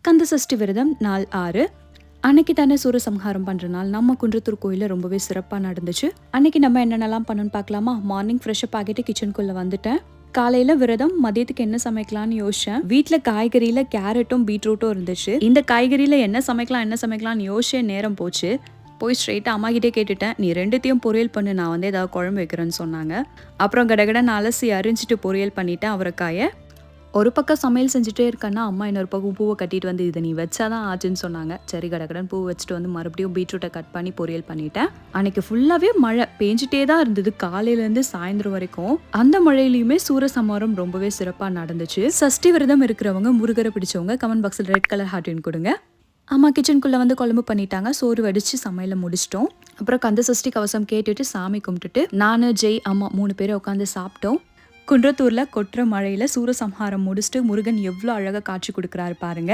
கந்த சஷ்டி விரதம் நாள் 6. அன்னைக்கு தானே சூரசம்ஹாரம் பண்ணுற நாள் நம்ம குன்றத்தூர் கோயிலில் ரொம்பவே சிறப்பாக நடந்துச்சு. அன்னைக்கு நம்ம என்னென்னலாம் பண்ணணும்னு பார்க்கலாமா? மார்னிங் ஃப்ரெஷ்அப் ஆகிட்டு கிச்சனுக்குள்ளே வந்துட்டேன். காலையில் விரதம், மதியத்துக்கு என்ன சமைக்கலாம்னு யோசிச்சேன். வீட்டில் காய்கறியில் கேரட்டும் பீட்ரூட்டும் இருந்துச்சு. இந்த காய்கறியில் என்ன சமைக்கலாம்னு யோசிச்சே நேரம் போச்சு. போய் ஸ்ட்ரெயிட்டாக அம்மா கிட்டே கேட்டுட்டேன். நீ ரெண்டுத்தையும் பொரியல் பண்ணு, நான் வந்து ஏதாவது குழம்பு வைக்கிறேன்னு சொன்னாங்க. அப்புறம் கடகடன்னு அலசி அரிஞ்சிட்டு பொரியல் பண்ணிட்டேன் அவரைக்காயை. ஒரு பக்கம் சமையல் செஞ்சுட்டே இருக்கேன்னா அம்மா இன்னொரு பக்கம் பூவை கட்டிட்டு வந்து இதை நீ வச்சாதான் ஆச்சுன்னு சொன்னாங்க. சரி கடகடன் பூ வச்சுட்டு வந்து மறுபடியும் பீட்ரூட்டை கட் பண்ணி பொரியல் பண்ணிட்டேன். அன்னைக்கு ஃபுல்லாகவே மழை பெஞ்சிட்டே தான் இருந்தது, காலையிலேருந்து சாயந்தரம் வரைக்கும். அந்த மழையிலையுமே சூரசம்ஹாரம் ரொம்பவே சிறப்பாக நடந்துச்சு. சஷ்டி விரதம் இருக்கிறவங்க, முருகரை பிடிச்சவங்க கமெண்ட் பாக்ஸில் ரெட் கலர் ஹார்ட்டின் கொடுங்க. அம்மா கிச்சனுக்குள்ளே வந்து குழம்பு பண்ணிட்டாங்க. சோறு வடித்து சமையலை முடிச்சிட்டோம். அப்புறம் கந்த சஷ்டி கவசம் கேட்டுட்டு சாமி கும்பிட்டுட்டு நான், ஜெய், அம்மா 3 பேரை உட்காந்து சாப்பிட்டோம். குன்றத்தூரில் கொட்டுற மழையில் சூரசம்ஹாரம் முடிச்சுட்டு முருகன் எவ்வளோ அழகாக காட்சி கொடுக்குறாரு பாருங்க.